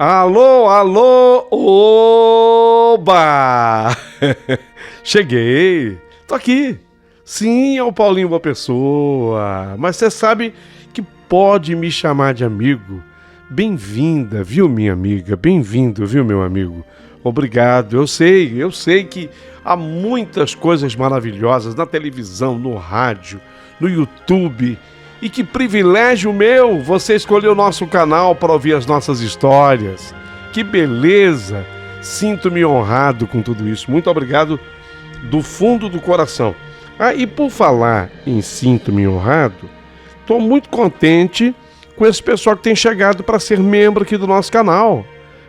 Alô, alô, oba! Cheguei, tô aqui. Sim, é o Paulinho Boa Pessoa, mas você sabe que pode me chamar de amigo. Bem-vinda, viu, minha amiga? Bem-vindo, viu, meu amigo? Obrigado, eu sei que há muitas coisas maravilhosas na televisão, no rádio, no YouTube. E que privilégio meu você escolheu o nosso canal para ouvir as nossas histórias. Que beleza! Sinto-me honrado com tudo isso. Muito obrigado do fundo do coração. E por falar em sinto-me honrado, estou muito contente com esse pessoal que tem chegado para ser membro aqui do nosso canal.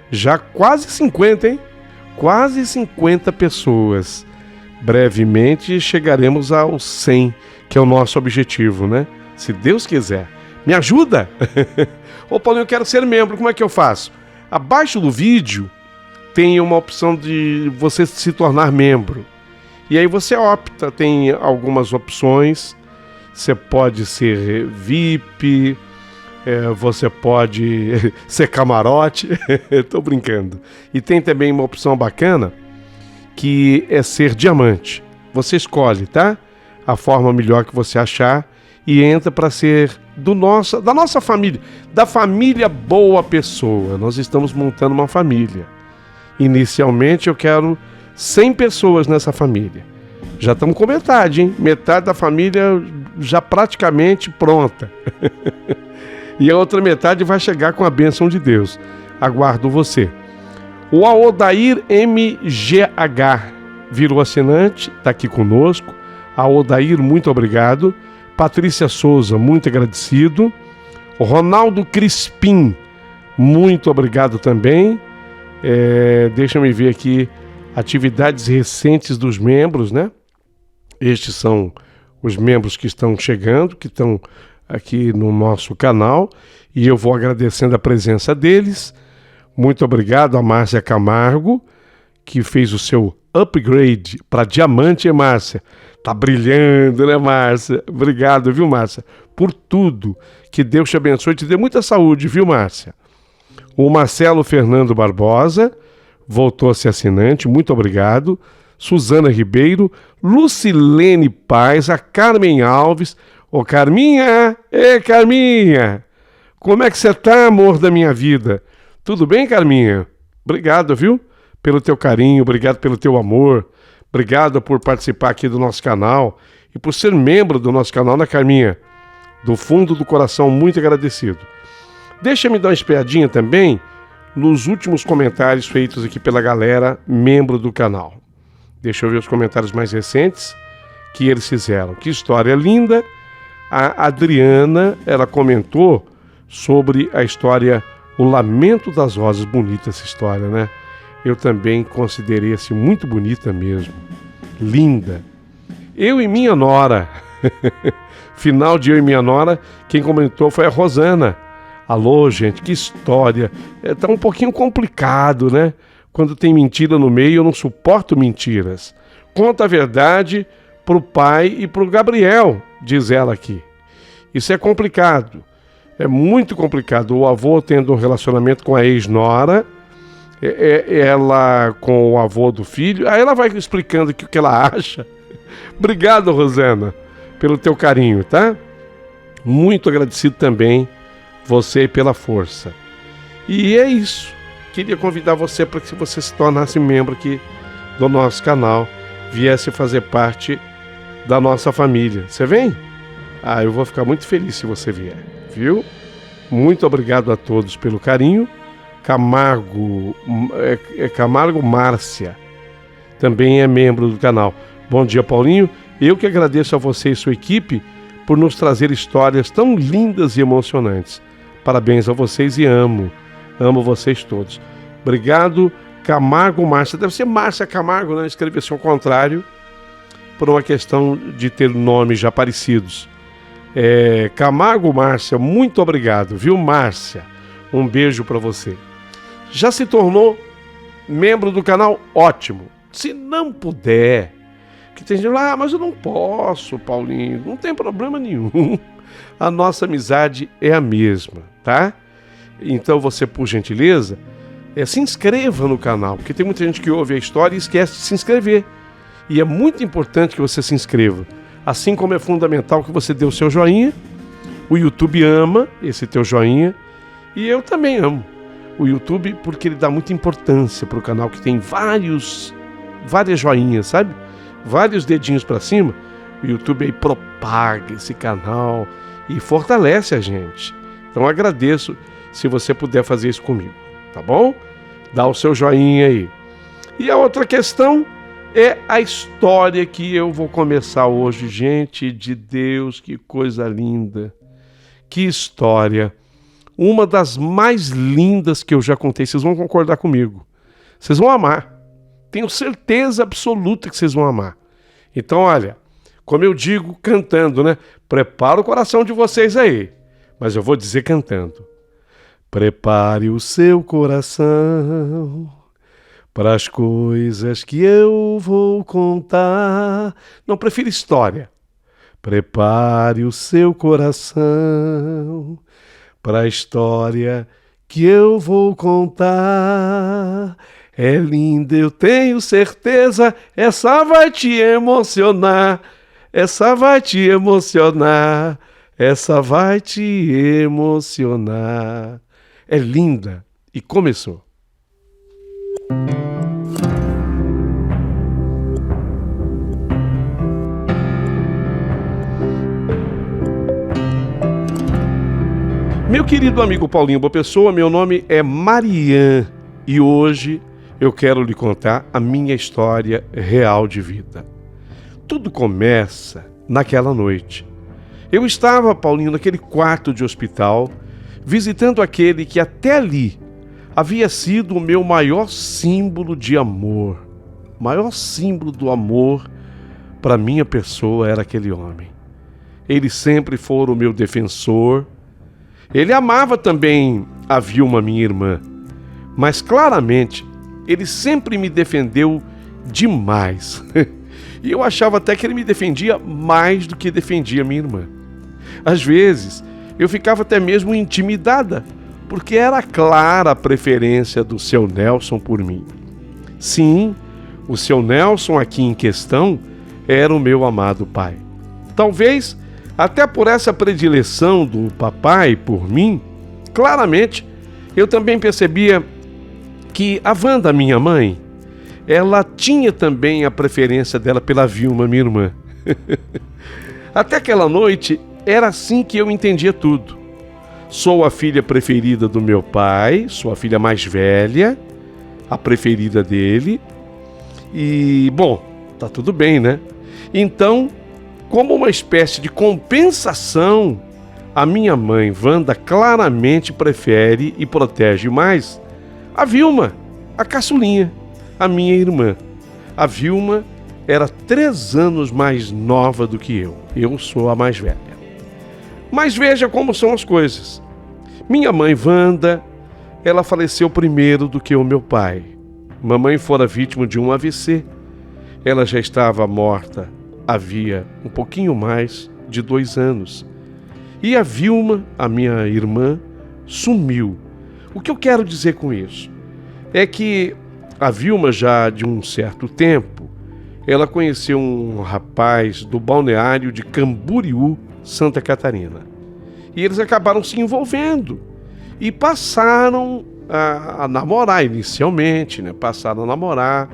Já quase 50, hein? Quase 50 pessoas. Brevemente chegaremos aos 100, que é o nosso objetivo, né? Se Deus quiser. Me ajuda? Ô Paulinho, eu quero ser membro, como é que eu faço? Abaixo do vídeo tem uma opção de você se tornar membro. E aí você opta, tem algumas opções. Você pode ser VIP, você pode ser camarote. Tô brincando. E tem também uma opção bacana, que é ser diamante. Você escolhe, tá? A forma melhor que você achar e entra para ser da nossa família, da família Boa Pessoa. Nós estamos montando uma família. Inicialmente eu quero 100 pessoas nessa família. Já estamos com metade, hein? Metade da família já praticamente pronta. E a outra metade vai chegar com a bênção de Deus. Aguardo você. O Aodair MGH virou assinante, está aqui conosco. Aodair, muito obrigado. Patrícia Souza, muito agradecido. Ronaldo Crispim, muito obrigado também. Deixa-me ver aqui atividades recentes dos membros, né? Estes são os membros que estão chegando, que estão aqui no nosso canal, e eu vou agradecendo a presença deles. Muito obrigado a Márcia Camargo, que fez o seu upgrade para diamante, Márcia. Tá brilhando, né, Márcia? Obrigado, viu, Márcia? Por tudo. Que Deus te abençoe e te dê muita saúde, viu, Márcia? O Marcelo Fernando Barbosa voltou a ser assinante, muito obrigado. Suzana Ribeiro, Lucilene Paz, a Carmen Alves. Ô, Carminha! Ê, Carminha! Como é que você tá, amor da minha vida? Tudo bem, Carminha? Obrigado, viu? Pelo teu carinho, obrigado pelo teu amor. Obrigado por participar aqui do nosso canal e por ser membro do nosso canal, né, Carminha? Do fundo do coração, muito agradecido. Deixa-me dar uma espiadinha também nos últimos comentários feitos aqui pela galera, membro do canal. Deixa eu ver os comentários mais recentes que eles fizeram. Que história linda! A Adriana, ela comentou sobre a história O Lamento das Rosas. Bonita essa história, né? Eu também considerei assim muito bonita mesmo. Linda. Eu e minha nora. Final de Eu e Minha Nora, quem comentou foi a Rosana. Alô, gente, que história. Tá um pouquinho complicado, né? Quando tem mentira no meio, eu não suporto mentiras. Conta a verdade pro pai e pro Gabriel, diz ela aqui. Isso é complicado. É muito complicado. O avô tendo um relacionamento com a ex-nora, ela com o avô do filho, aí ela vai explicando aqui o que ela acha. Obrigado, Rosana, pelo teu carinho, tá? Muito agradecido também você pela força. E é isso. Queria convidar você para que você se tornasse membro aqui do nosso canal, viesse fazer parte da nossa família. Você vem? Eu vou ficar muito feliz se você vier, viu? Muito obrigado a todos pelo carinho. Camargo Márcia também é membro do canal. Bom dia, Paulinho. Eu que agradeço a você e sua equipe por nos trazer histórias tão lindas e emocionantes. Parabéns a vocês e amo vocês todos. Obrigado, Camargo Márcia. Deve ser Márcia Camargo, né? Escrevesse ao contrário, por uma questão de ter nomes já parecidos. Camargo Márcia, muito obrigado, viu, Márcia? Um beijo para você. Já se tornou membro do canal? Ótimo. Se não puder, que tem gente lá, mas eu não posso, Paulinho, não tem problema nenhum. A nossa amizade é a mesma, tá? Então você, por gentileza, se inscreva no canal, porque tem muita gente que ouve a história e esquece de se inscrever. E é muito importante que você se inscreva. Assim como é fundamental que você dê o seu joinha. O YouTube ama esse teu joinha e eu também amo o YouTube porque ele dá muita importância para o canal, que tem várias joinhas, sabe? Vários dedinhos para cima. O YouTube aí propaga esse canal e fortalece a gente. Então agradeço se você puder fazer isso comigo, tá bom? Dá o seu joinha aí. E a outra questão é a história que eu vou começar hoje. Gente de Deus, que coisa linda. Que história. Uma das mais lindas que eu já contei. Vocês vão concordar comigo. Vocês vão amar. Tenho certeza absoluta que vocês vão amar. Então, olha, como eu digo cantando, né? Prepara o coração de vocês aí. Mas eu vou dizer cantando. Prepare o seu coração para as coisas que eu vou contar. Não, prefiro história. Prepare o seu coração para a história que eu vou contar. É linda, eu tenho certeza, essa vai te emocionar. Essa vai te emocionar. Essa vai te emocionar. É linda. E começou. Meu querido amigo Paulinho Boa Pessoa, meu nome é Marian e hoje eu quero lhe contar a minha história real de vida. Tudo começa naquela noite. Eu estava, Paulinho, naquele quarto de hospital, visitando aquele que até ali havia sido o meu maior símbolo de amor. O maior símbolo do amor para minha pessoa era aquele homem. Ele sempre foi o meu defensor. Ele amava também a Vilma, minha irmã, mas claramente ele sempre me defendeu demais. E eu achava até que ele me defendia mais do que defendia minha irmã. Às vezes, eu ficava até mesmo intimidada, porque era clara a preferência do seu Nelson por mim. Sim, o seu Nelson aqui em questão era o meu amado pai. Talvez, até por essa predileção do papai por mim, claramente, eu também percebia que a Wanda, minha mãe, ela tinha também a preferência dela pela Vilma, minha irmã. Até aquela noite, era assim que eu entendia tudo. Sou a filha preferida do meu pai, sou a filha mais velha, a preferida dele. E, bom, tá tudo bem, né? Então, como uma espécie de compensação, a minha mãe, Wanda, claramente prefere e protege mais a Vilma, a caçulinha, a minha irmã. A Vilma era 3 anos mais nova do que eu. Eu sou a mais velha. Mas veja como são as coisas. Minha mãe, Wanda, ela faleceu primeiro do que o meu pai. Mamãe fora vítima de um AVC. Ela já estava morta havia um pouquinho mais de 2 anos. E a Vilma, a minha irmã, sumiu. O que eu quero dizer com isso? É que a Vilma, já de um certo tempo, ela conheceu um rapaz do balneário de Camboriú, Santa Catarina. E eles acabaram se envolvendo e passaram a namorar inicialmente, né? Passaram a namorar.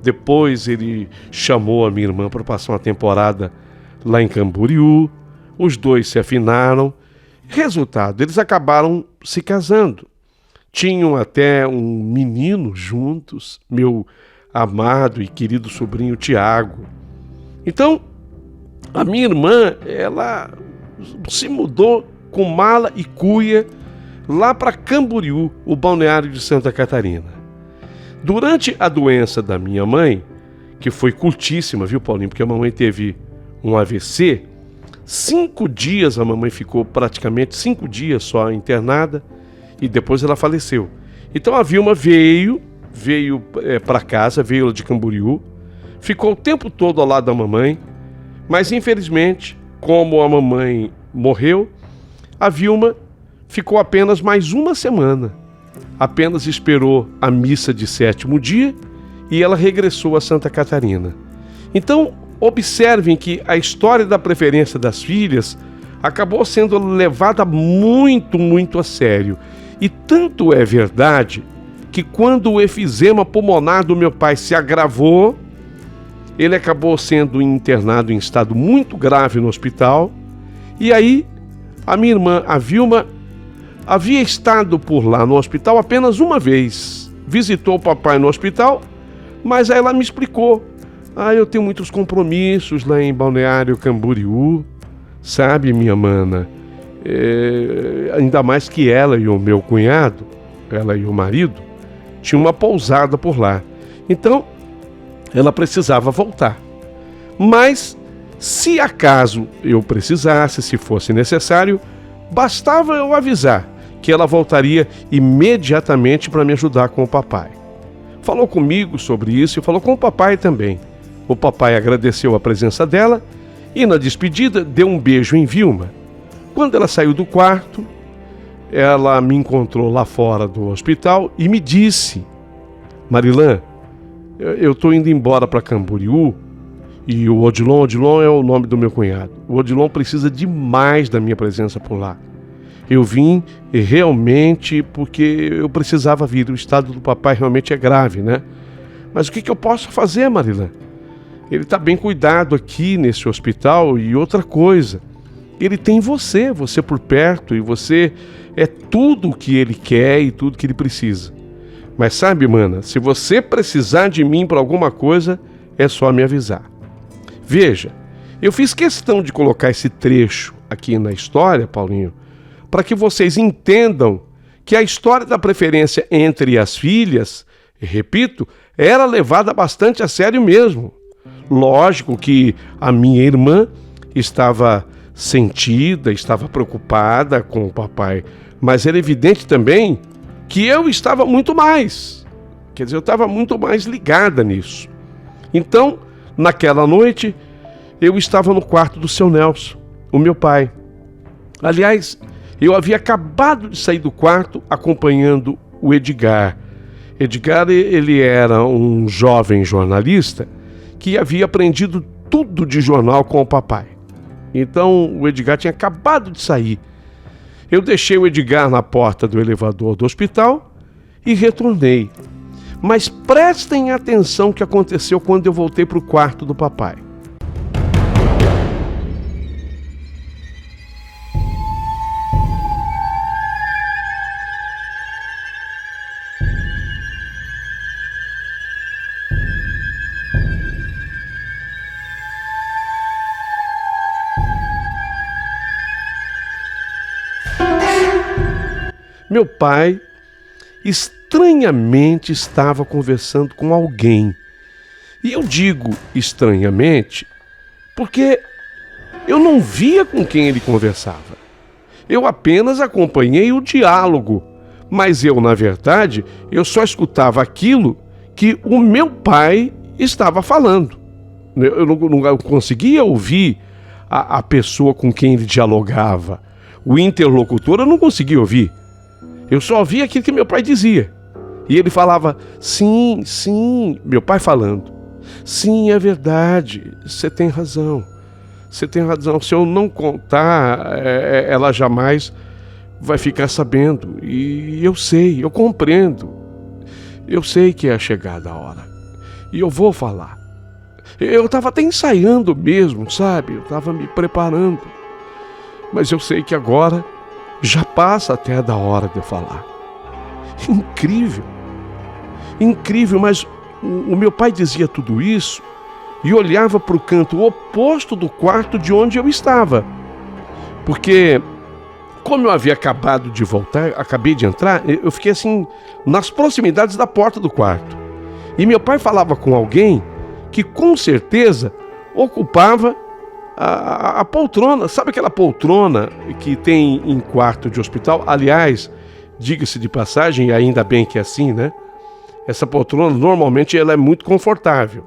Depois ele chamou a minha irmã para passar uma temporada lá em Camboriú. Os dois se afinaram. Resultado, eles acabaram se casando. Tinham até um menino juntos, meu amado e querido sobrinho Tiago. Então, a minha irmã, ela se mudou com mala e cuia lá para Camboriú, o balneário de Santa Catarina. Durante a doença da minha mãe, que foi curtíssima, viu, Paulinho? Porque a mamãe teve um AVC, 5 dias a mamãe ficou praticamente 5 dias só internada e depois ela faleceu. Então a Vilma veio para casa, veio de Camboriú, ficou o tempo todo ao lado da mamãe, mas infelizmente, como a mamãe morreu, a Vilma ficou apenas mais 1 semana. apenas esperou a missa de sétimo dia e ela regressou a Santa Catarina. Então, observem que a história da preferência das filhas acabou sendo levada muito, muito a sério. E tanto é verdade que quando o efizema pulmonar do meu pai se agravou, ele acabou sendo internado em estado muito grave no hospital. E aí, a minha irmã, a Vilma, havia estado por lá no hospital apenas uma vez. Visitou o papai no hospital, mas aí ela me explicou. Eu tenho muitos compromissos lá em Balneário Camboriú, sabe, minha mana? Ainda mais que ela e o meu cunhado, ela e o marido, tinham uma pousada por lá. Então, ela precisava voltar. Mas, se acaso eu precisasse, se fosse necessário, bastava eu avisar que ela voltaria imediatamente para me ajudar com o papai. Falou comigo sobre isso e falou com o papai também. O papai agradeceu a presença dela e, na despedida, deu um beijo em Vilma. Quando ela saiu do quarto, ela me encontrou lá fora do hospital e me disse: Marilã, eu estou indo embora para Camboriú e o Odilon é o nome do meu cunhado. O Odilon precisa demais da minha presença por lá. Eu vim realmente porque eu precisava vir. O estado do papai realmente é grave, né? Mas o que eu posso fazer, Marilã? Ele está bem cuidado aqui nesse hospital e outra coisa, ele tem você por perto e você é tudo o que ele quer e tudo que ele precisa. Mas sabe, mana, se você precisar de mim para alguma coisa, é só me avisar. Veja, eu fiz questão de colocar esse trecho aqui na história, Paulinho, para que vocês entendam que a história da preferência entre as filhas, repito, era levada bastante a sério mesmo. Lógico que a minha irmã estava sentida, estava preocupada com o papai, mas era evidente também que eu estava muito mais. Quer dizer, eu estava muito mais ligada nisso. Então, naquela noite, eu estava no quarto do seu Nelson, o meu pai. Aliás, eu havia acabado de sair do quarto acompanhando o Edgar. Edgar, ele era um jovem jornalista que havia aprendido tudo de jornal com o papai. Então, o Edgar tinha acabado de sair. Eu deixei o Edgar na porta do elevador do hospital e retornei. Mas prestem atenção no que aconteceu quando eu voltei para o quarto do papai. Meu pai estranhamente estava conversando com alguém. E eu digo estranhamente porque eu não via com quem ele conversava. Eu apenas acompanhei o diálogo, mas eu, na verdade, eu só escutava aquilo que o meu pai estava falando. Eu não conseguia ouvir a pessoa com quem ele dialogava. O interlocutor eu não conseguia ouvir. Eu só ouvia aquilo que meu pai dizia. E ele falava, sim, meu pai falando. Sim, é verdade, você tem razão. Você tem razão. Se eu não contar, ela jamais vai ficar sabendo. E eu sei, eu compreendo. Eu sei que é chegada a hora. E eu vou falar. Eu estava até ensaiando mesmo, sabe? Eu estava me preparando. Mas eu sei que agora já passa até da hora de eu falar. Incrível, mas o meu pai dizia tudo isso e olhava para o canto oposto do quarto de onde eu estava. Porque, como eu havia acabado de voltar, acabei de entrar, eu fiquei assim, nas proximidades da porta do quarto. E meu pai falava com alguém que com certeza ocupava a poltrona. Sabe aquela poltrona que tem em quarto de hospital? Aliás, diga-se de passagem, e ainda bem que é assim, né? Essa poltrona, normalmente, ela é muito confortável.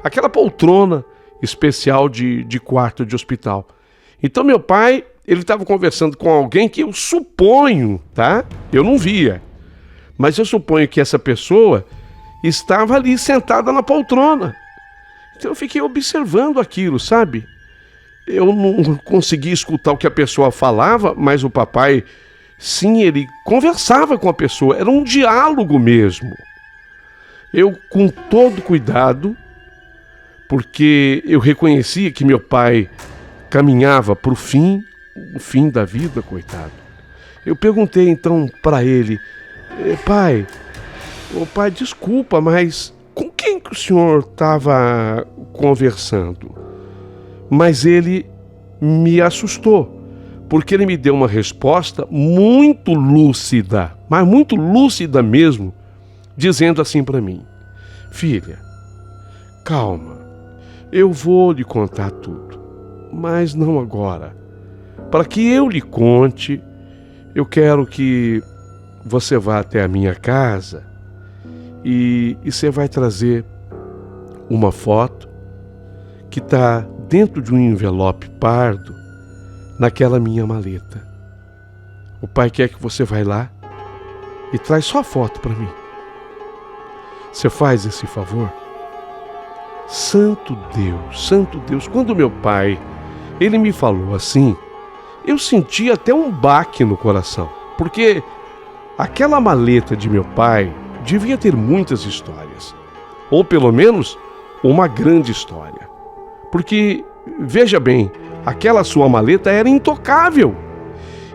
Aquela poltrona especial de quarto de hospital. Então, meu pai, ele estava conversando com alguém que eu suponho, tá? Eu não via. mas eu suponho que essa pessoa estava ali sentada na poltrona. Então eu fiquei observando aquilo, sabe? Eu não consegui escutar o que a pessoa falava, mas o papai, sim, ele conversava com a pessoa, era um diálogo mesmo. Eu, com todo cuidado, porque eu reconhecia que meu pai caminhava para o fim da vida, coitado. Eu perguntei então para ele: pai, desculpa, mas com quem que o senhor estava conversando? Mas ele me assustou, porque ele me deu uma resposta muito lúcida, mas muito lúcida mesmo, dizendo assim para mim: filha, calma, eu vou lhe contar tudo, mas não agora. Para que eu lhe conte, eu quero que você vá até a minha casa e você vai trazer uma foto que está dentro de um envelope pardo naquela minha maleta. O pai quer que você vá lá e traz só a foto para mim. Você faz esse favor? Santo Deus, quando meu pai, ele me falou assim, eu senti até um baque no coração, porque aquela maleta de meu pai devia ter muitas histórias, ou pelo menos uma grande história. Porque, veja bem, aquela sua maleta era intocável.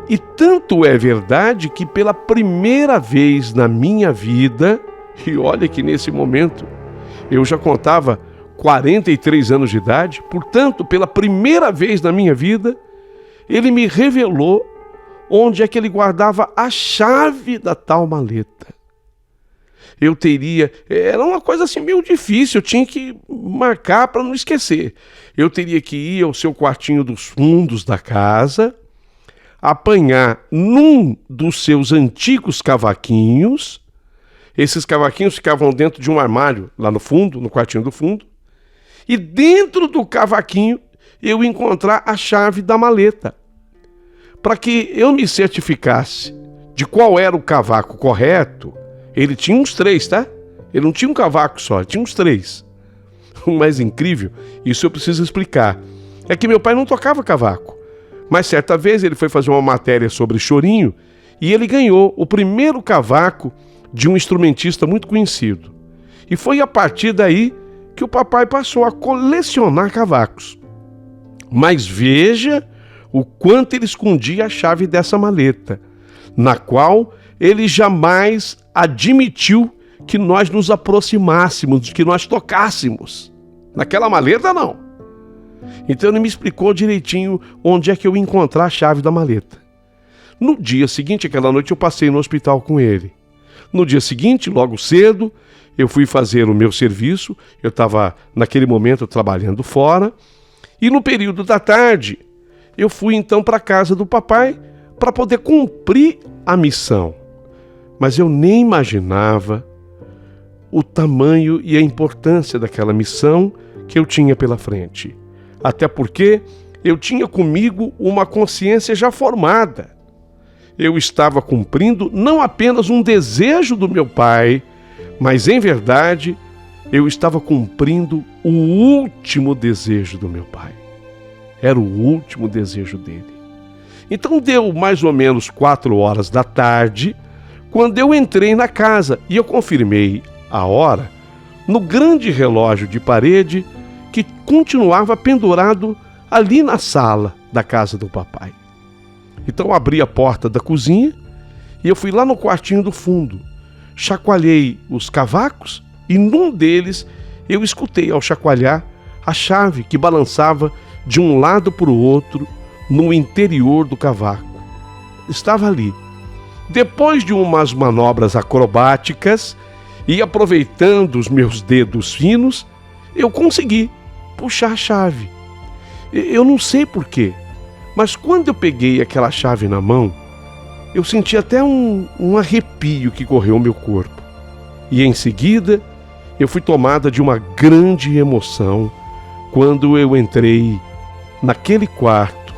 E tanto é verdade que pela primeira vez na minha vida, e olha que nesse momento eu já contava 43 anos de idade, portanto, pela primeira vez na minha vida, ele me revelou onde é que ele guardava a chave da tal maleta. Era uma coisa assim meio difícil, eu tinha que marcar para não esquecer. Eu teria que ir ao seu quartinho dos fundos da casa, apanhar num dos seus antigos cavaquinhos. Esses cavaquinhos ficavam dentro de um armário, lá no fundo, no quartinho do fundo. E dentro do cavaquinho eu encontrar a chave da maleta. Para que eu me certificasse de qual era o cavaco correto. Ele tinha uns 3, tá? Ele não tinha um cavaco só, ele tinha uns 3. O mais incrível, isso eu preciso explicar, é que meu pai não tocava cavaco. Mas certa vez ele foi fazer uma matéria sobre chorinho e ele ganhou o primeiro cavaco de um instrumentista muito conhecido. E foi a partir daí que o papai passou a colecionar cavacos. Mas veja o quanto ele escondia a chave dessa maleta, na qual ele jamais admitiu que nós nos aproximássemos, que nós tocássemos. Naquela maleta, não. Então ele me explicou direitinho onde é que eu ia encontrar a chave da maleta. No dia seguinte, aquela noite, eu passei no hospital com ele. No dia seguinte, logo cedo, eu fui fazer o meu serviço. Eu estava, naquele momento, trabalhando fora. E no período da tarde, eu fui então para a casa do papai para poder cumprir a missão. Mas eu nem imaginava o tamanho e a importância daquela missão que eu tinha pela frente. Até porque eu tinha comigo uma consciência já formada. Eu estava cumprindo não apenas um desejo do meu pai, mas em verdade eu estava cumprindo o último desejo do meu pai. Era o último desejo dele. Então deu mais ou menos 4 horas da tarde, quando eu entrei na casa e eu confirmei a hora no grande relógio de parede que continuava pendurado ali na sala da casa do papai. Então eu abri a porta da cozinha e eu fui lá no quartinho do fundo, chacoalhei os cavacos e num deles eu escutei ao chacoalhar a chave que balançava de um lado para o outro no interior do cavaco. Estava ali. Depois de umas manobras acrobáticas e aproveitando os meus dedos finos, eu consegui puxar a chave. Eu não sei porquê, mas quando eu peguei aquela chave na mão, eu senti até um arrepio que correu o meu corpo. E em seguida, eu fui tomada de uma grande emoção quando eu entrei naquele quarto,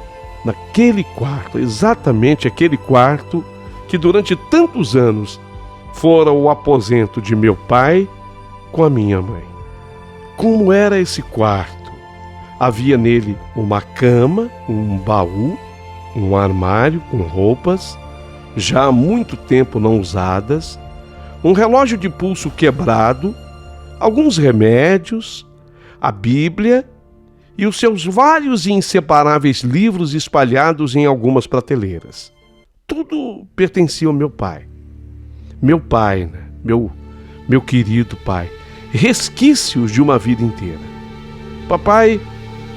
exatamente aquele quarto que durante tantos anos fora o aposento de meu pai com a minha mãe. Como era esse quarto? Havia nele uma cama, um baú, um armário com roupas, já há muito tempo não usadas, um relógio de pulso quebrado, alguns remédios, a Bíblia e os seus vários e inseparáveis livros espalhados em algumas prateleiras. Tudo pertencia ao meu pai. Meu pai, né? Meu querido pai. Resquícios de uma vida inteira. Papai,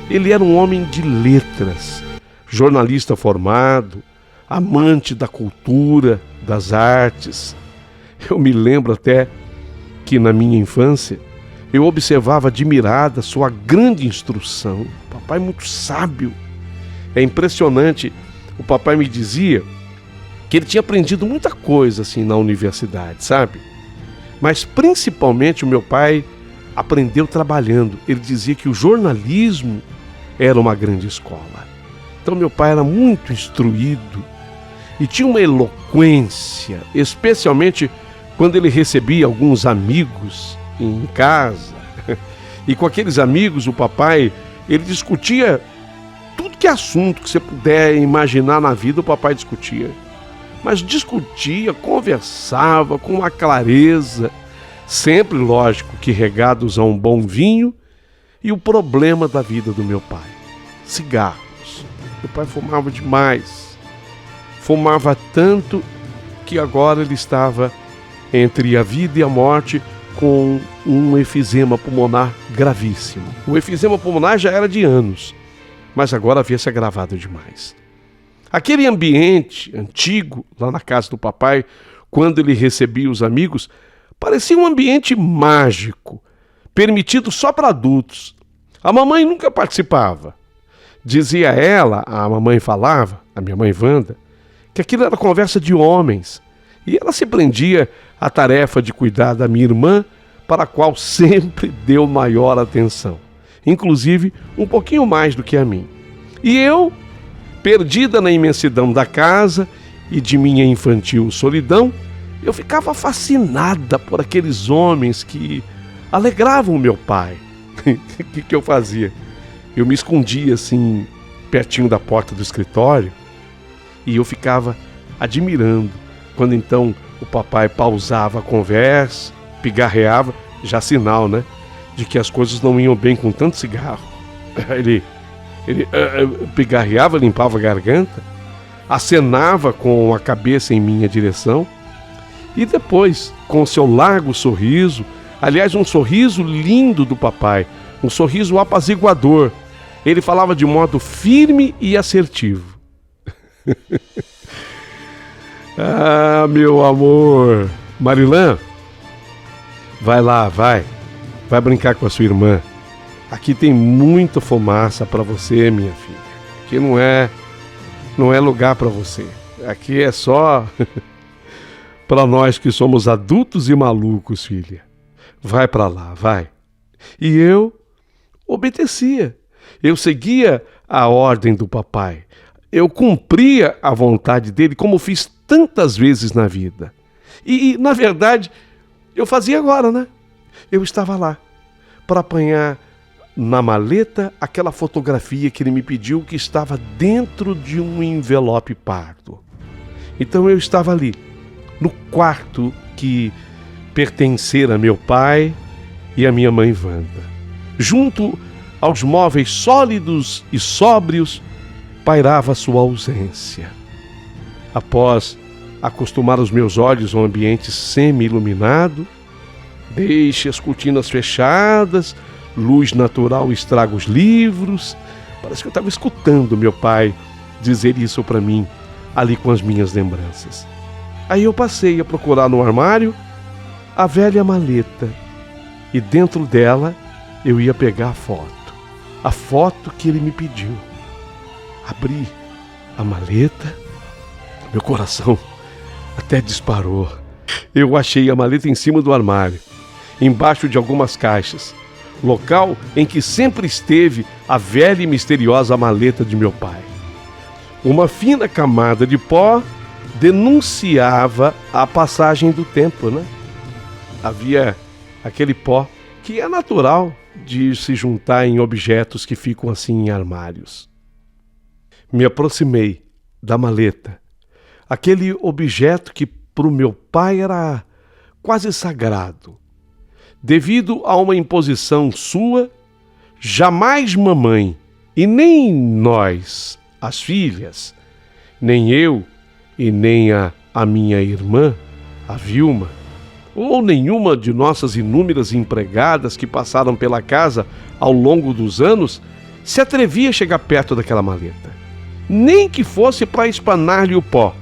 ele era um homem de letras, jornalista formado, amante da cultura, das artes. Eu me lembro até que na minha infância eu observava admirada sua grande instrução. Papai muito sábio. É impressionante. O papai me dizia que ele tinha aprendido muita coisa assim na universidade, sabe? Mas principalmente o meu pai aprendeu trabalhando. Ele dizia que o jornalismo era uma grande escola. Então meu pai era muito instruído e tinha uma eloquência, especialmente quando ele recebia alguns amigos em casa. E com aqueles amigos, o papai, ele discutia tudo que é assunto que você puder imaginar na vida, o papai discutia. Mas discutia, conversava com uma clareza, sempre, lógico, que regados a um bom vinho, e o problema da vida do meu pai: cigarros. Meu pai fumava demais. Fumava tanto que agora ele estava entre a vida e a morte com um efizema pulmonar gravíssimo. O efizema pulmonar já era de anos, mas agora havia se agravado demais. Aquele ambiente antigo, lá na casa do papai, quando ele recebia os amigos, parecia um ambiente mágico, permitido só para adultos. A mamãe nunca participava. Dizia ela, a mamãe falava, a minha mãe Wanda, que aquilo era conversa de homens. E ela se prendia à tarefa de cuidar da minha irmã, para a qual sempre deu maior atenção. Inclusive, um pouquinho mais do que a mim. E eu, perdida na imensidão da casa e de minha infantil solidão, eu ficava fascinada por aqueles homens que alegravam meu pai. O que eu fazia? Eu me escondia assim, pertinho da porta do escritório, e eu ficava admirando. Quando então o papai pausava a conversa, pigarreava, já sinal, né, de que as coisas não iam bem com tanto cigarro. Ele pigarreava, limpava a garganta, acenava com a cabeça em minha direção e depois, com seu largo sorriso, aliás, um sorriso lindo do papai, um sorriso apaziguador, ele falava de modo firme e assertivo. Ah, meu amor, Marilã, vai lá, vai brincar com a sua irmã. Aqui tem muita fumaça para você, minha filha. Aqui não é lugar para você. Aqui é só para nós que somos adultos e malucos, filha. Vai para lá, vai. E eu obedecia. Eu seguia a ordem do papai. Eu cumpria a vontade dele, como fiz tantas vezes na vida. E na verdade, eu fazia agora, né? Eu estava lá para apanhar na maleta aquela fotografia que ele me pediu, que estava dentro de um envelope pardo. Então eu estava ali, no quarto que pertencera a meu pai e a minha mãe Wanda. Junto aos móveis sólidos e sóbrios, pairava sua ausência. Após acostumar os meus olhos a um ambiente semi-iluminado, deixe as cortinas fechadas, luz natural estraga os livros. Parece que eu estava escutando meu pai dizer isso para mim, ali com as minhas lembranças. Aí eu passei a procurar no armário a velha maleta, e dentro dela eu ia pegar a foto que ele me pediu. Abri a maleta, meu coração até disparou. Eu achei a maleta em cima do armário, embaixo de algumas caixas, local em que sempre esteve a velha e misteriosa maleta de meu pai. Uma fina camada de pó denunciava a passagem do tempo, né? Havia aquele pó que é natural de se juntar em objetos que ficam assim em armários. Me aproximei da maleta, aquele objeto que para o meu pai era quase sagrado. Devido a uma imposição sua, jamais mamãe, e nem nós, as filhas, nem eu e nem a minha irmã, a Vilma, ou nenhuma de nossas inúmeras empregadas que passaram pela casa ao longo dos anos, se atrevia a chegar perto daquela maleta. Nem que fosse para espanar-lhe o pó,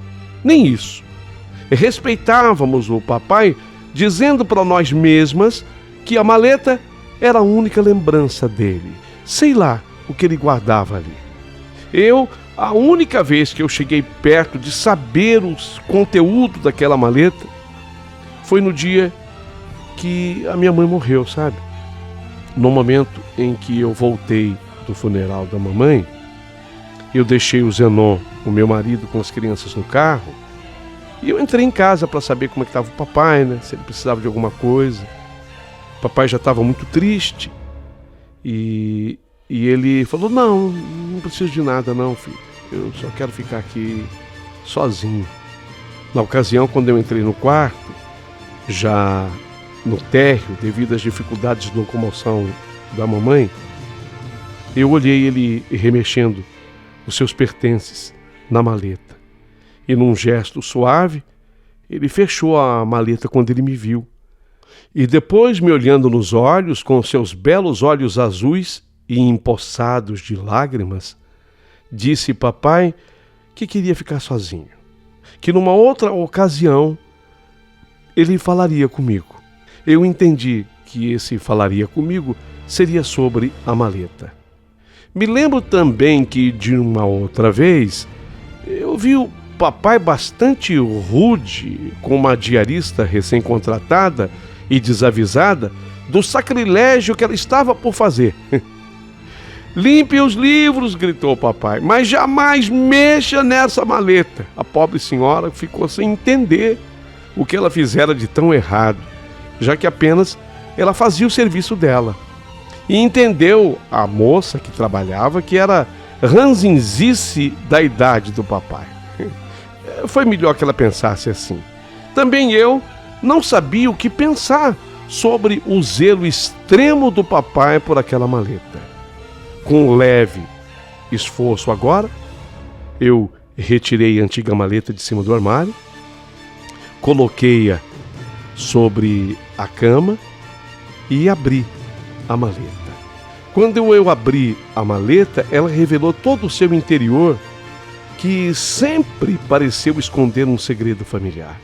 nem isso. Respeitávamos o papai, dizendo para nós mesmas que a maleta era a única lembrança dele. Sei lá o que ele guardava ali. A única vez que eu cheguei perto de saber o conteúdo daquela maleta foi no dia que a minha mãe morreu, sabe? No momento em que eu voltei do funeral da mamãe, eu deixei o Zenon, o meu marido, com as crianças no carro, e eu entrei em casa para saber como é que estava o papai, né? Se ele precisava de alguma coisa. O papai já estava muito triste e ele falou: não preciso de nada não, filho. Eu só quero ficar aqui sozinho. Na ocasião, quando eu entrei no quarto, já no térreo, devido às dificuldades de locomoção da mamãe, eu olhei ele remexendo os seus pertences na maleta. E num gesto suave, ele fechou a maleta quando ele me viu. E depois, me olhando nos olhos, com seus belos olhos azuis e empoçados de lágrimas, disse papai que queria ficar sozinho, que numa outra ocasião ele falaria comigo. Eu entendi que esse falaria comigo seria sobre a maleta. Me lembro também que de uma outra vez eu vi o papai bastante rude com uma diarista recém-contratada e desavisada do sacrilégio que ela estava por fazer. Limpe os livros, gritou o papai, mas jamais mexa nessa maleta. A pobre senhora ficou sem entender o que ela fizera de tão errado, já que apenas ela fazia o serviço dela. E entendeu a moça que trabalhava que era ranzinzice da idade do papai. Foi melhor que ela pensasse assim. Também eu não sabia o que pensar sobre o zelo extremo do papai por aquela maleta. Com um leve esforço agora, eu retirei a antiga maleta de cima do armário, coloquei-a sobre a cama e abri a maleta. Quando eu abri a maleta, ela revelou todo o seu interior, que sempre pareceu esconder um segredo familiar.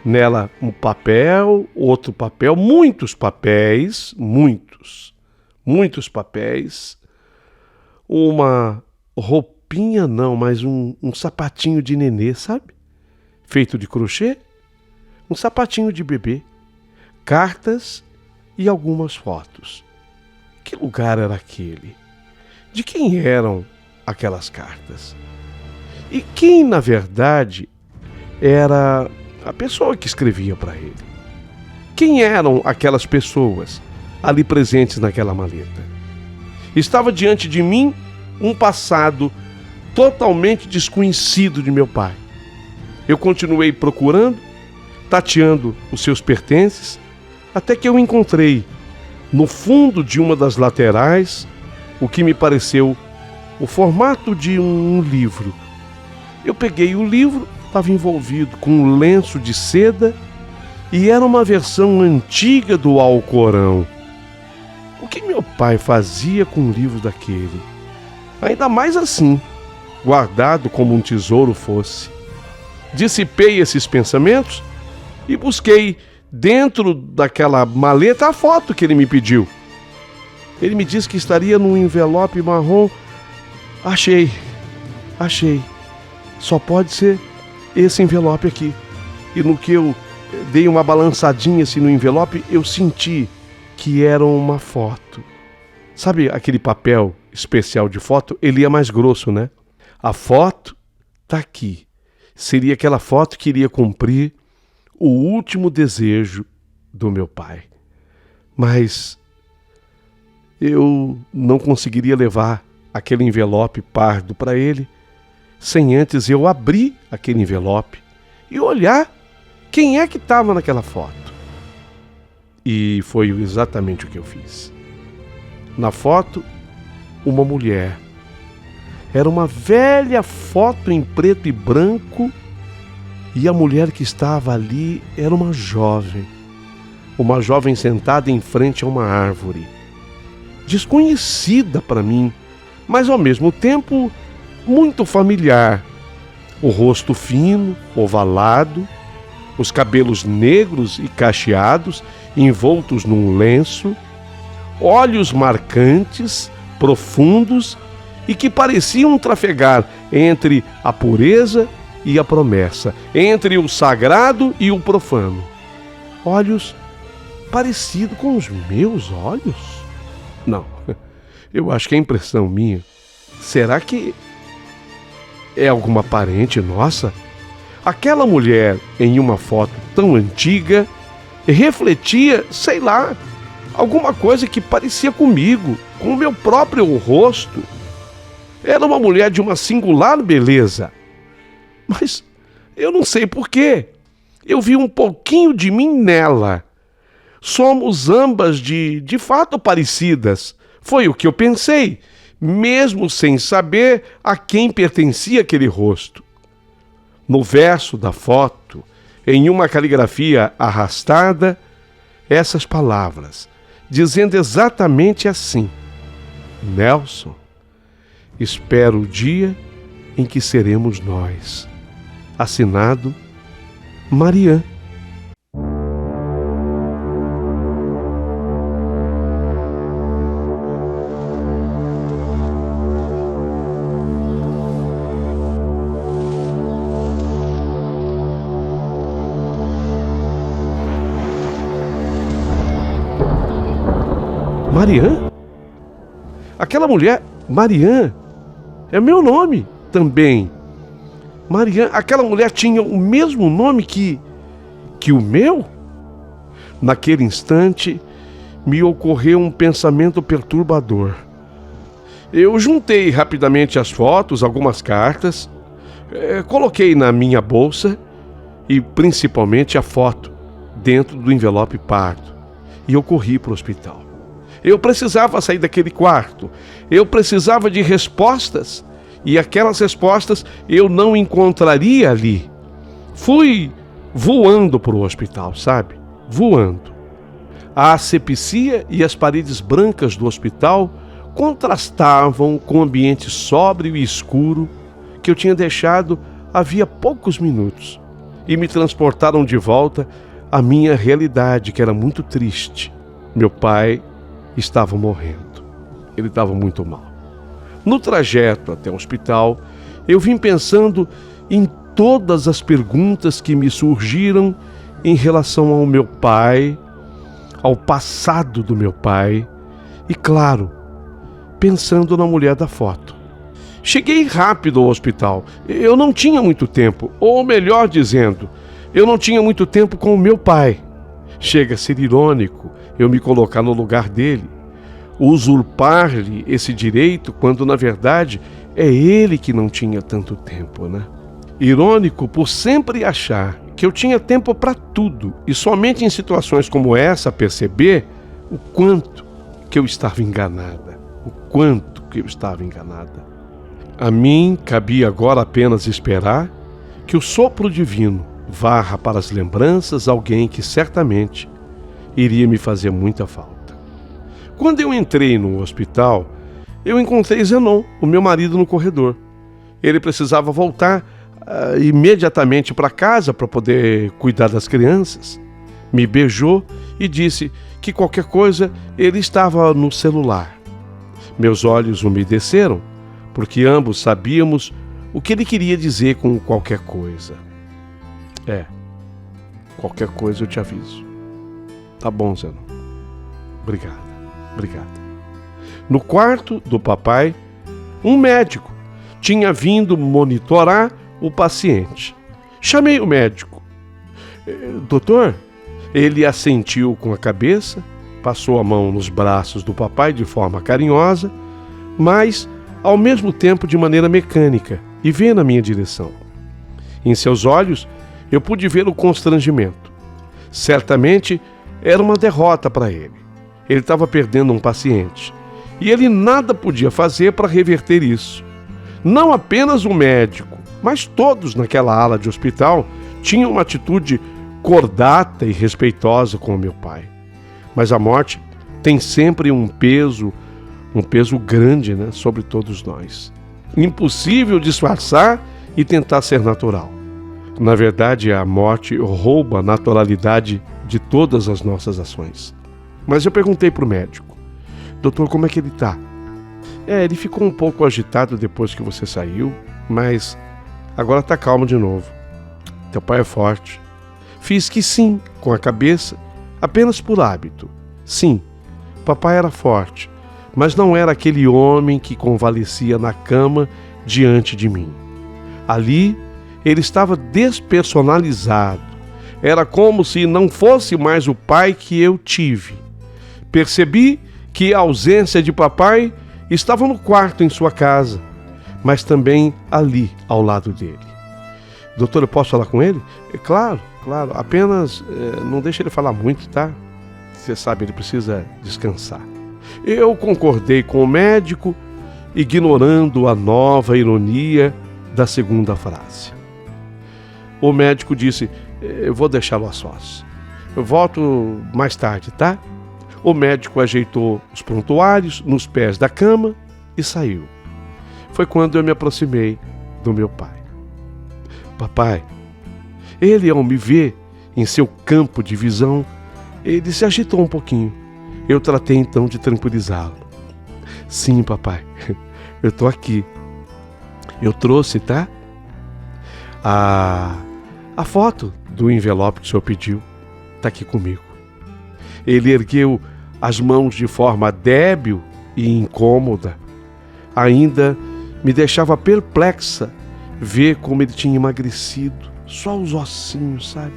Nela um papel, outro papel, muitos papéis, muitos papéis, uma roupinha não, mas um sapatinho de nenê, sabe? Feito de crochê, um sapatinho de bebê, cartas e algumas fotos. Que lugar era aquele? De quem eram aquelas cartas? E quem, na verdade, era a pessoa que escrevia para ele? Quem eram aquelas pessoas ali presentes naquela maleta? Estava diante de mim um passado totalmente desconhecido de meu pai. Eu continuei procurando, tateando os seus pertences, até que eu encontrei, no fundo de uma das laterais, o que me pareceu o formato de um livro. Eu peguei o livro, estava envolvido com um lenço de seda e era uma versão antiga do Alcorão. O que meu pai fazia com um livro daquele? Ainda mais assim, guardado como um tesouro fosse. Dissipei esses pensamentos e busquei dentro daquela maleta a foto que ele me pediu. Ele me disse que estaria num envelope marrom. Achei. Só pode ser esse envelope aqui. E no que eu dei uma balançadinha assim no envelope, eu senti que era uma foto. Sabe aquele papel especial de foto? Ele é mais grosso, né? A foto tá aqui. Seria aquela foto que iria cumprir o último desejo do meu pai. Mas eu não conseguiria levar aquele envelope pardo para ele sem antes eu abrir aquele envelope e olhar quem é que estava naquela foto. E foi exatamente o que eu fiz. Na foto, uma mulher. Era uma velha foto em preto e branco e a mulher que estava ali era uma jovem sentada em frente a uma árvore. Desconhecida para mim, mas ao mesmo tempo muito familiar. O rosto fino, ovalado, os cabelos negros e cacheados, envoltos num lenço, olhos marcantes, profundos e que pareciam trafegar entre a pureza e a promessa, entre o sagrado e o profano. Olhos parecidos com os meus olhos? Não, eu acho que é impressão minha. Será que é alguma parente nossa? Aquela mulher em uma foto tão antiga refletia, sei lá, alguma coisa que parecia comigo, com o meu próprio rosto. Era uma mulher de uma singular beleza. Mas eu não sei porquê. Eu vi um pouquinho de mim nela. Somos ambas de fato parecidas. Foi o que eu pensei, mesmo sem saber a quem pertencia aquele rosto. No verso da foto, em uma caligrafia arrastada, essas palavras, dizendo exatamente assim: Nelson, espero o dia em que seremos nós. Assinado, Marian. Marian? Aquela mulher, Marian, é meu nome também. Marian, aquela mulher tinha o mesmo nome que o meu? Naquele instante, me ocorreu um pensamento perturbador. Eu juntei rapidamente as fotos, algumas cartas, coloquei na minha bolsa e principalmente a foto dentro do envelope pardo. E eu corri para o hospital. Eu precisava sair daquele quarto. Eu precisava de respostas. E aquelas respostas eu não encontraria ali. Fui voando para o hospital, sabe? Voando. A asepsia e as paredes brancas do hospital contrastavam com o ambiente sóbrio e escuro que eu tinha deixado havia poucos minutos e me transportaram de volta à minha realidade, que era muito triste. Meu pai estava morrendo. Ele estava muito mal. No trajeto até o hospital, eu vim pensando em todas as perguntas que me surgiram em relação ao meu pai, ao passado do meu pai e, claro, pensando na mulher da foto. Cheguei rápido ao hospital. Eu não tinha muito tempo, ou melhor dizendo, eu não tinha muito tempo com o meu pai. Chega a ser irônico eu me colocar no lugar dele, usurpar-lhe esse direito, quando na verdade é ele que não tinha tanto tempo, né? Irônico por sempre achar que eu tinha tempo para tudo e somente em situações como essa perceber o quanto que eu estava enganada, o quanto que eu estava enganada. A mim cabia agora apenas esperar que o sopro divino varra para as lembranças alguém que certamente iria me fazer muita falta. Quando eu entrei no hospital, eu encontrei Zenon, o meu marido, no corredor. Ele precisava voltar imediatamente para casa para poder cuidar das crianças. Me beijou e disse que qualquer coisa ele estava no celular. Meus olhos umedeceram, porque ambos sabíamos o que ele queria dizer com qualquer coisa. Qualquer coisa eu te aviso. Tá bom, Zenon. Obrigada. No quarto do papai, um médico tinha vindo monitorar o paciente. Chamei o médico. Doutor, ele assentiu com a cabeça, passou a mão nos braços do papai de forma carinhosa, mas ao mesmo tempo de maneira mecânica, e veio na minha direção. Em seus olhos, eu pude ver o constrangimento. Certamente era uma derrota para ele. Ele estava perdendo um paciente, e ele nada podia fazer para reverter isso. Não apenas o médico, mas todos naquela ala de hospital tinham uma atitude cordata e respeitosa com o meu pai. Mas a morte tem sempre um peso grande, né, sobre todos nós. Impossível disfarçar e tentar ser natural. Na verdade, a morte rouba a naturalidade de todas as nossas ações. Mas eu perguntei para o médico: doutor, como é que ele está? Ele ficou um pouco agitado depois que você saiu, mas agora está calmo de novo. Teu pai é forte. Fiz que sim, com a cabeça, apenas por hábito. Sim, papai era forte, mas não era aquele homem que convalescia na cama diante de mim. Ali, ele estava despersonalizado. Era como se não fosse mais o pai que eu tive. Percebi que a ausência de papai estava no quarto em sua casa, mas também ali, ao lado dele. Doutor, eu posso falar com ele? Claro, apenas não deixe ele falar muito, tá? Você sabe, ele precisa descansar. Eu concordei com o médico, ignorando a nova ironia da segunda frase. O médico disse: eu vou deixá-lo a sós. Eu volto mais tarde, tá? O médico ajeitou os prontuários nos pés da cama e saiu. Foi quando eu me aproximei do meu pai. Papai, ele, ao me ver em seu campo de visão, ele se agitou um pouquinho. Eu tratei então de tranquilizá-lo. Sim, papai, eu tô aqui. Eu trouxe, tá? A foto do envelope que o senhor pediu tá aqui comigo. Ele ergueu as mãos de forma débil e incômoda. Ainda me deixava perplexa ver como ele tinha emagrecido. Só os ossinhos, sabe?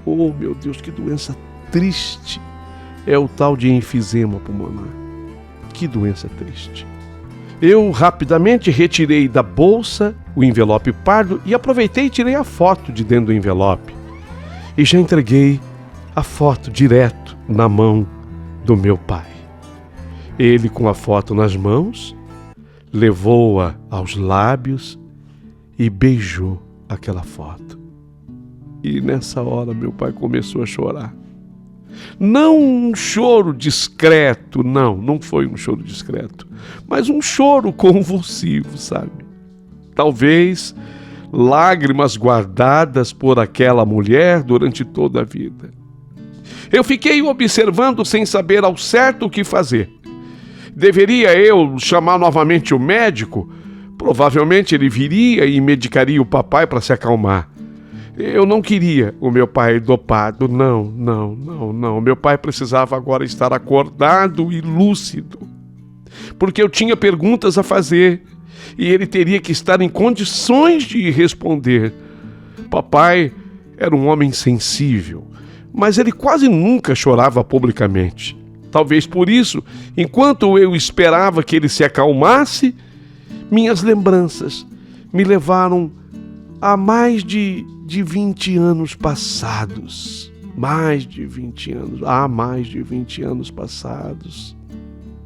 Oh, meu Deus, que doença triste. É o tal de enfisema pulmonar. Que doença triste. Eu rapidamente retirei da bolsa o envelope pardo e aproveitei e tirei a foto de dentro do envelope. E já entreguei a foto direto na mão do meu pai. Ele, com a foto nas mãos, levou-a aos lábios e beijou aquela foto. E nessa hora meu pai começou a chorar. Não um choro discreto, não foi um choro discreto, mas um choro convulsivo, sabe? Talvez lágrimas guardadas por aquela mulher durante toda a vida. Eu fiquei observando sem saber ao certo o que fazer. Deveria eu chamar novamente o médico? Provavelmente ele viria e medicaria o papai para se acalmar. Eu não queria o meu pai dopado, não. Meu pai precisava agora estar acordado e lúcido, porque eu tinha perguntas a fazer e ele teria que estar em condições de responder. Papai era um homem sensível, mas ele quase nunca chorava publicamente. Talvez por isso, enquanto eu esperava que ele se acalmasse, minhas lembranças me levaram a mais de 20 anos passados. Mais de 20 anos passados.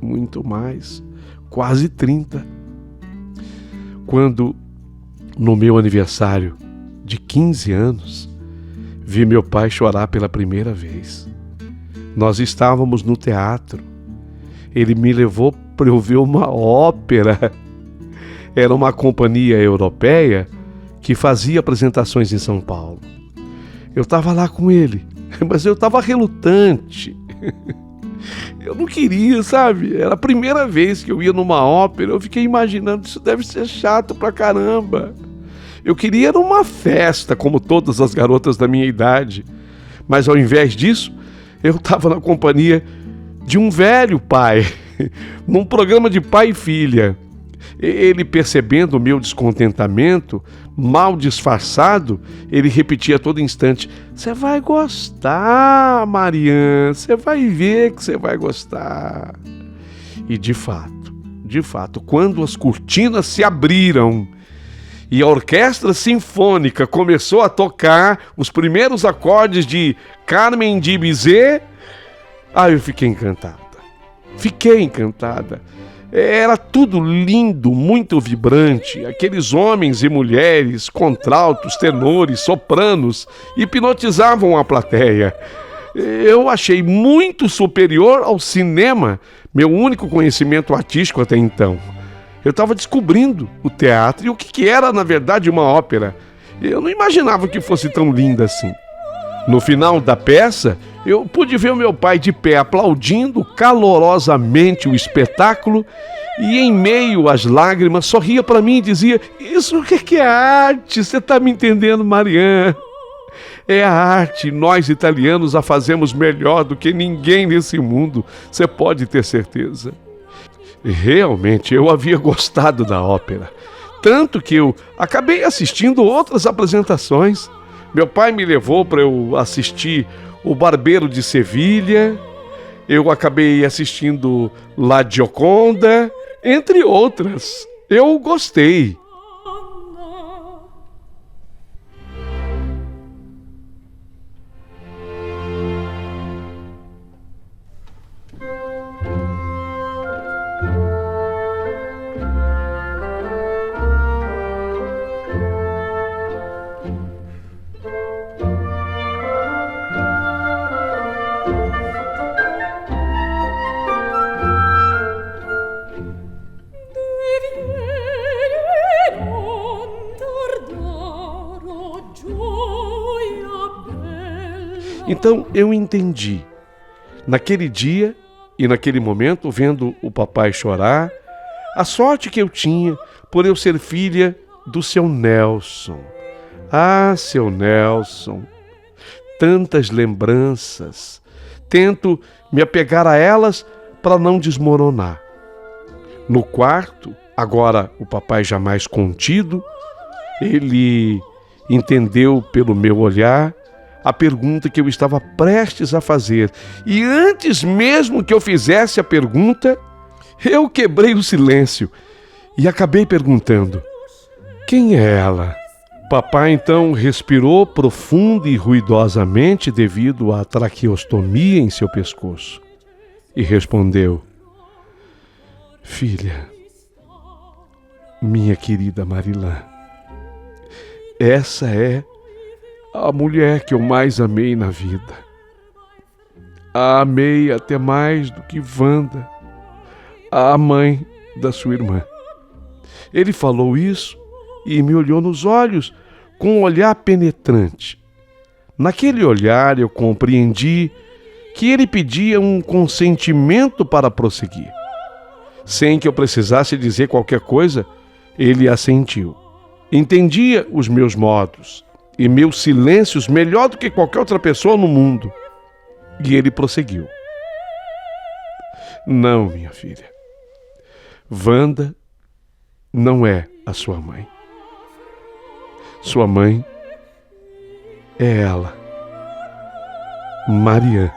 Muito mais. Quase 30. Quando, no meu aniversário de 15 anos, vi meu pai chorar pela primeira vez. Nós estávamos no teatro. Ele me levou para eu ver uma ópera. Era uma companhia europeia que fazia apresentações em São Paulo. Eu estava lá com ele, mas eu estava relutante. Eu não queria, sabe? Era a primeira vez que eu ia numa ópera. Eu fiquei imaginando, isso deve ser chato pra caramba. Eu queria ir numa festa, como todas as garotas da minha idade. Mas ao invés disso, eu estava na companhia de um velho pai, num programa de pai e filha. Ele, percebendo o meu descontentamento, mal disfarçado, ele repetia a todo instante: "Você vai gostar, Marian, você vai ver que você vai gostar." E de fato, quando as cortinas se abriram e a orquestra sinfônica começou a tocar os primeiros acordes de Carmen de Bizet, eu fiquei encantada. Era tudo lindo, muito vibrante. Aqueles homens e mulheres, contraltos, tenores, sopranos, hipnotizavam a plateia. Eu achei muito superior ao cinema, meu único conhecimento artístico até então. Eu estava descobrindo o teatro e o que era, na verdade, uma ópera. Eu não imaginava que fosse tão linda assim. No final da peça, eu pude ver o meu pai de pé aplaudindo calorosamente o espetáculo e, em meio às lágrimas, sorria para mim e dizia: "Isso o que é arte? Você está me entendendo, Marian? É a arte, nós italianos a fazemos melhor do que ninguém nesse mundo, você pode ter certeza." Realmente, eu havia gostado da ópera, tanto que eu acabei assistindo outras apresentações. Meu pai me levou para eu assistir O Barbeiro de Sevilha, eu acabei assistindo La Gioconda, entre outras. Eu gostei. Então eu entendi, naquele dia e naquele momento, vendo o papai chorar, a sorte que eu tinha por eu ser filha do seu Nelson. Seu Nelson, tantas lembranças. Tento me apegar a elas para não desmoronar. No quarto, agora o papai já mais contido, ele entendeu pelo meu olhar a pergunta que eu estava prestes a fazer. E antes mesmo que eu fizesse a pergunta, eu quebrei o silêncio e acabei perguntando: "Quem é ela?" Papai então respirou profundo e ruidosamente devido à traqueostomia em seu pescoço e respondeu: "Filha, minha querida Marilã, essa é a mulher que eu mais amei na vida. A amei até mais do que Wanda, a mãe da sua irmã." Ele falou isso e me olhou nos olhos com um olhar penetrante. Naquele olhar eu compreendi que ele pedia um consentimento para prosseguir. Sem que eu precisasse dizer qualquer coisa, ele assentiu. Entendia os meus modos e meus silêncios melhor do que qualquer outra pessoa no mundo. E ele prosseguiu: "Não, minha filha. Wanda não é a sua mãe. Sua mãe é ela, Marian."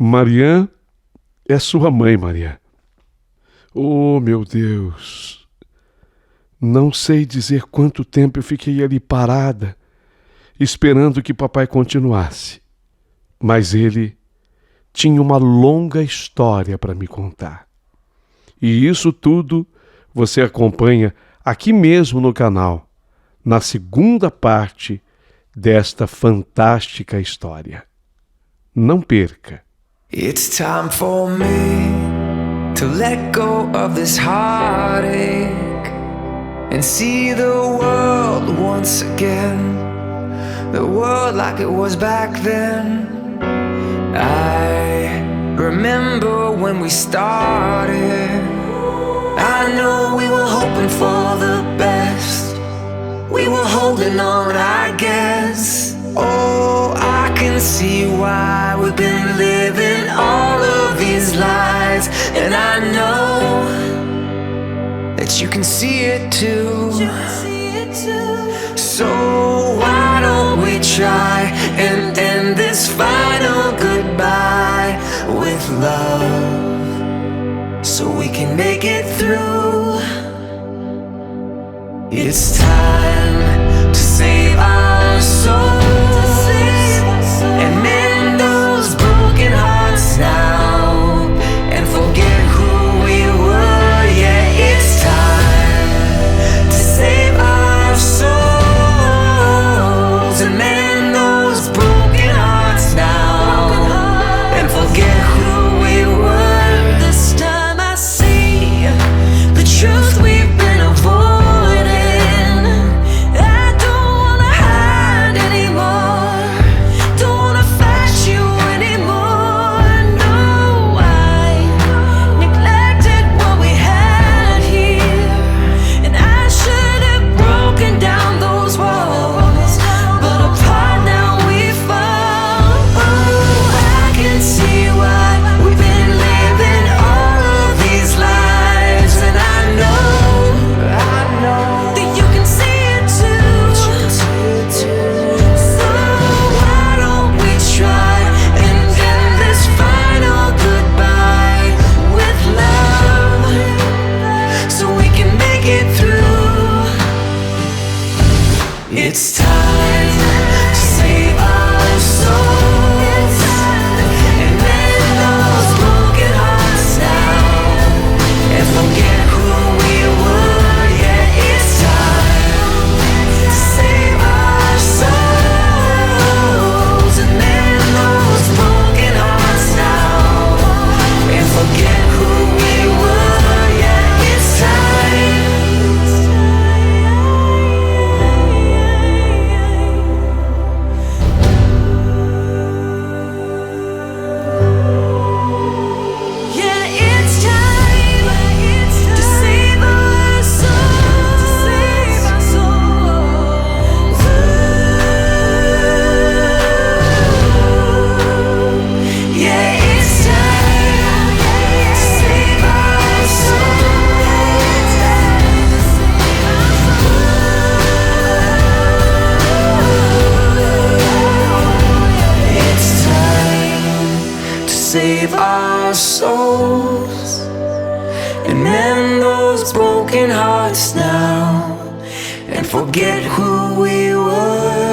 Marian é sua mãe, Marian. Oh, meu Deus! Não sei dizer quanto tempo eu fiquei ali parada, esperando que papai continuasse. Mas ele tinha uma longa história para me contar. E isso tudo você acompanha aqui mesmo no canal, na segunda parte desta fantástica história. Não perca! It's time for me to let go of this heartache and see the world once again. the world like it was back then. I remember when we started. I know we were hoping for the best. We were holding on, I guess. Oh, I can see why we've been living all of these lies. And I know that you can see it too. So why don't we try and end this final goodbye with love, so we can make it through. It's time to save our souls and mend those broken hearts now, and forget who we were. Yeah, it's time to save our souls and mend those broken hearts now, and forget who we were. This time I see the truth we've been avoiding. I don't wanna hide anymore, don't wanna fight you anymore. No, I neglected what we had here, and I should have broken down those walls, but apart now we fall. Oh, I can see why we've been living all of these lives, and I know that you can see it too. So why don't we try and end this final goodbye with love, so we can make it through. It's time to save our souls and mend those broken hearts now, and forget who we were. Yeah, it's time to save our souls and mend those broken hearts now, and forget who we were. Yeah, it's time. Yeah, it's time to save our souls. Yeah, it's time to save our souls. It's time to save our souls and mend those broken hearts now, and forget who we were.